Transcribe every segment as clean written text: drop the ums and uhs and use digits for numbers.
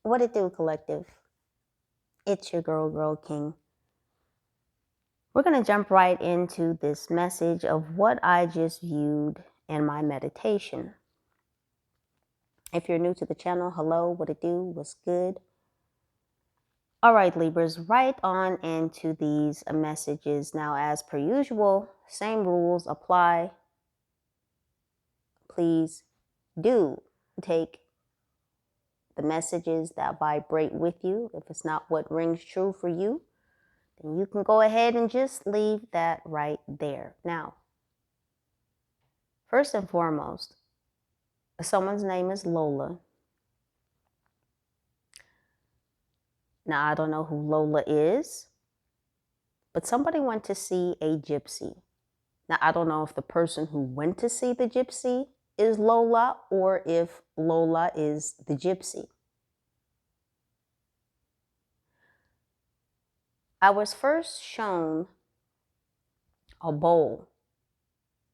What it do, collective? It's your girl King. We're going to jump right into this message of what I just viewed in my meditation. If you're new to the channel, hello, what it do, what's good? All right, Libras, right on into these messages. Now, as per usual, same rules apply. Please do take the messages that vibrate with you. If it's not what rings true for you, then you can go ahead and just leave that right there. Now, first and foremost, someone's name is Lola. Now, I don't know who Lola is, but somebody went to see a gypsy. Now, I don't know if the person who went to see the gypsy is Lola or if Lola is the gypsy. I was first shown a bowl.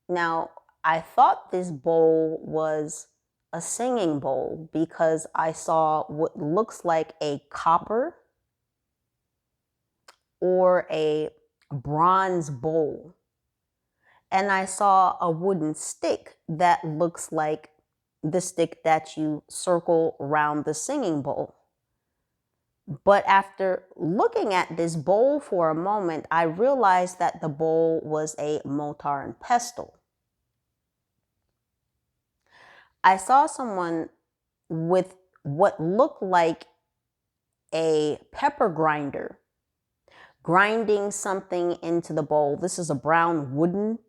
Now, I thought this bowl was a singing bowl because I saw what looks like a copper or a bronze bowl. And I saw a wooden stick that looks like the stick that you circle around the singing bowl. But after looking at this bowl for a moment, I realized that the bowl was a mortar and pestle. I saw someone with what looked like a pepper grinder grinding something into the bowl. This is a brown wooden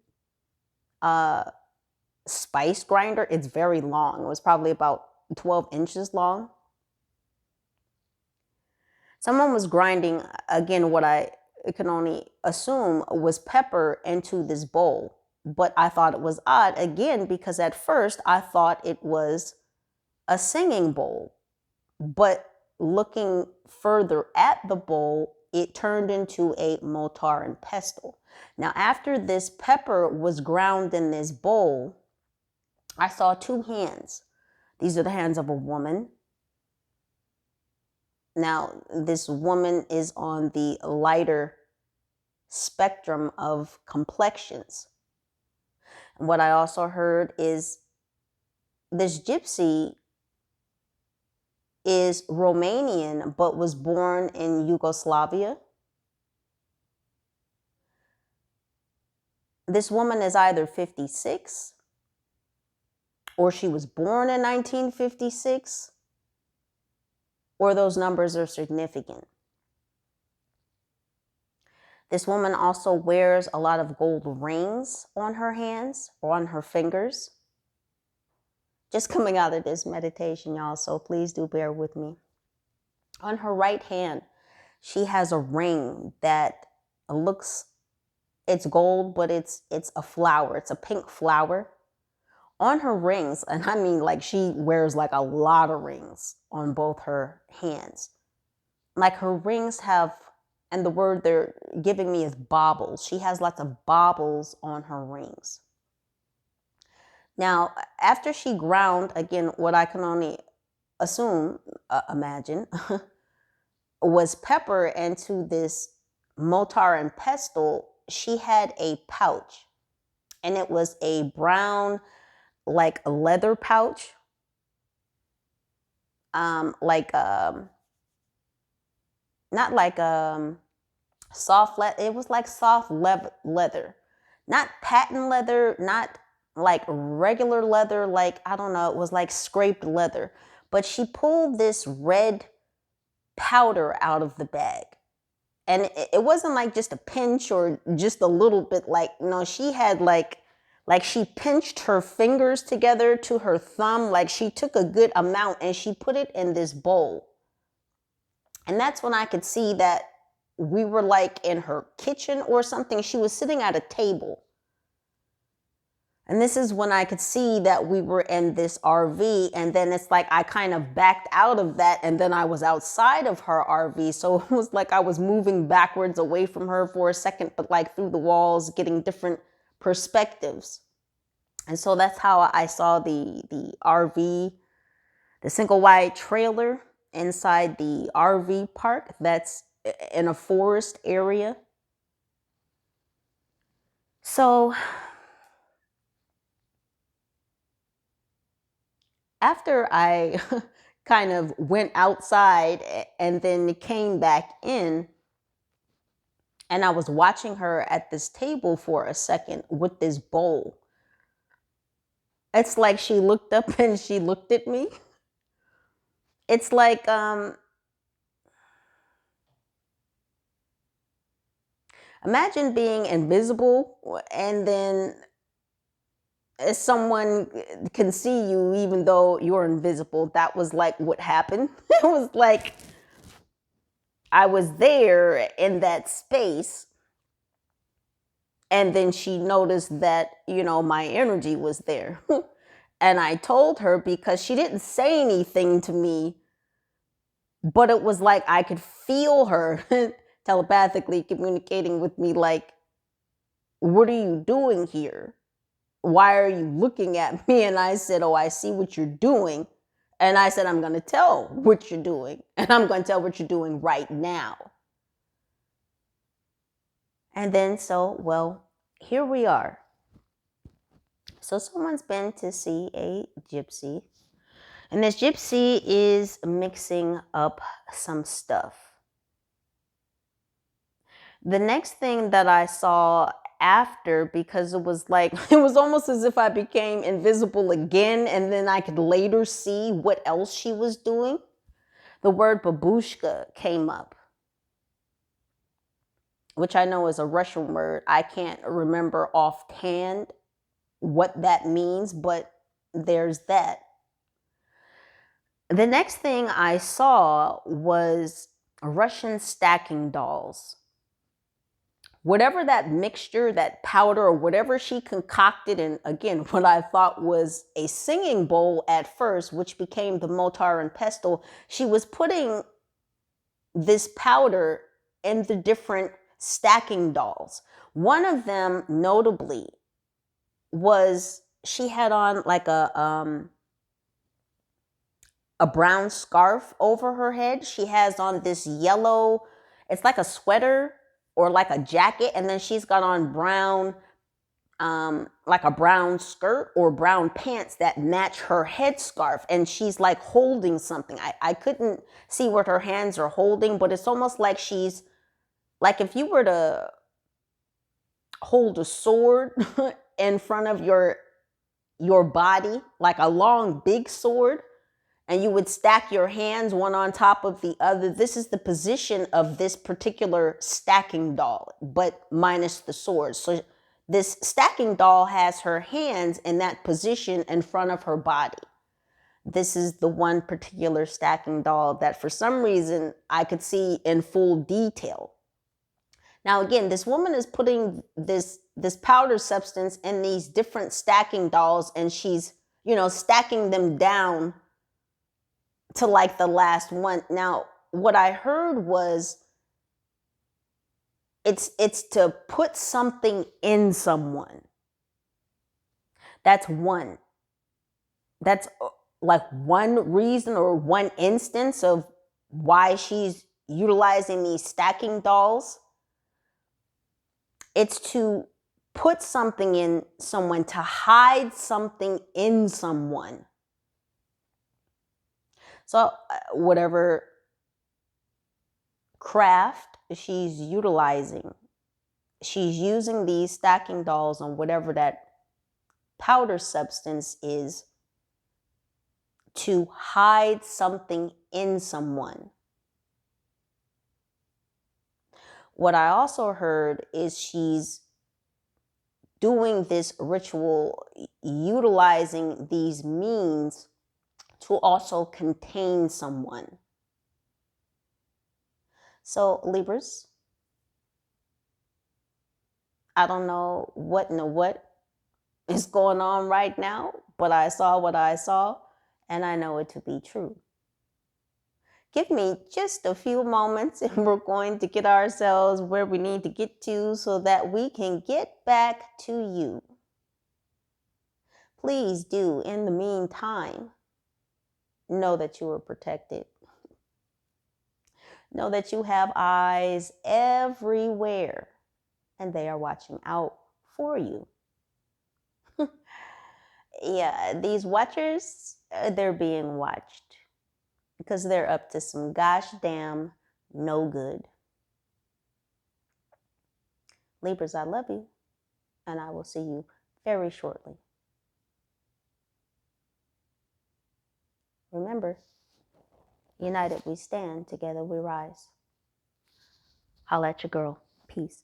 spice grinder. It's very long. It was probably about 12 inches long. Someone was grinding, again, what I can only assume was pepper into this bowl. But I thought it was odd, again, because at first I thought it was a singing bowl. But looking further at the bowl, it turned into a mortar and pestle. Now, after this pepper was ground in this bowl, I saw two hands. These are the hands of a woman. Now, this woman is on the lighter spectrum of complexions. And what I also heard is this gypsy is Romanian, but was born in Yugoslavia. This woman is either 56 or she was born in 1956, or those numbers are significant. This woman also wears a lot of gold rings on her hands or on her fingers. Just coming out of this meditation, y'all, so please do bear with me. On her right hand, she has a ring that looks, it's gold, but it's a flower. It's a pink flower. On her rings, and I mean like she wears like a lot of rings on both her hands. Like her rings have, and the word they're giving me is baubles. She has lots of baubles on her rings. Now, after she ground, again, what I can only assume, imagine, was pepper into this mortar and pestle, she had a pouch. And it was a brown, like leather pouch. Not like soft leather. It was like soft leather. Not patent leather, not like regular leather, like, I don't know, it was like scraped leather. But she pulled this red powder out of the bag. And it wasn't like just a pinch or just a little bit, like, no, she had like she pinched her fingers together to her thumb, like she took a good amount and she put it in this bowl. And that's when I could see that we were like in her kitchen or something. She was sitting at a table. And this is when I could see that we were in this RV. And then it's like I kind of backed out of that. And then I was outside of her RV. So it was like I was moving backwards away from her for a second, but like through the walls, getting different perspectives. And so that's how I saw the RV, the single wide trailer inside the RV park that's in a forest area. So after I kind of went outside and then came back in, and I was watching her at this table for a second with this bowl, it's like she looked up and she looked at me. It's like imagine being invisible and then someone can see you even though you're invisible. That was like what happened. It was like I was there in that space, and then she noticed that, my energy was there. And I told her, because she didn't say anything to me, but it was like I could feel her telepathically communicating with me, like, what are you doing here? Why are you looking at me? And I said, oh, I see what you're doing. And I said, I'm going to tell what you're doing. And I'm going to tell what you're doing right now. And then, here we are. So someone's been to see a gypsy. And this gypsy is mixing up some stuff. The next thing that I saw after, because it was like, it was almost as if I became invisible again, and then I could later see what else she was doing. The word babushka came up, which I know is a Russian word. I can't remember offhand what that means, but there's that. The next thing I saw was Russian stacking dolls. Whatever that mixture, that powder, or whatever she concocted, and again, what I thought was a singing bowl at first, which became the mortar and pestle, she was putting this powder in the different stacking dolls. One of them, notably, was she had on like a brown scarf over her head. She has on this yellow, it's like a sweater or like a jacket, and then she's got on brown, like a brown skirt or brown pants that match her headscarf, and she's like holding something. I couldn't see what her hands are holding, but it's almost like she's, like if you were to hold a sword in front of your body, like a long big sword, and you would stack your hands one on top of the other. This is the position of this particular stacking doll, but minus the sword. So this stacking doll has her hands in that position in front of her body. This is the one particular stacking doll that for some reason I could see in full detail. Now again, this woman is putting this powder substance in these different stacking dolls, and she's, stacking them down to like the last one. Now, what I heard was it's to put something in someone. That's one. That's like one reason or one instance of why she's utilizing these stacking dolls. It's to put something in someone, to hide something in someone. So whatever craft she's utilizing, she's using these stacking dolls on whatever that powder substance is to hide something in someone. What I also heard is she's doing this ritual, utilizing these means to also contain someone. So Libras, I don't know what is going on right now, but I saw what I saw, and I know it to be true. Give me just a few moments, and we're going to get ourselves where we need to get to so that we can get back to you. Please do, in the meantime, know that you are protected. Know that you have eyes everywhere and they are watching out for you. Yeah, these watchers, they're being watched because they're up to some gosh damn no good. Libras, I love you, and I will see you very shortly. Remember, united we stand, together we rise. Holla at your girl. Peace.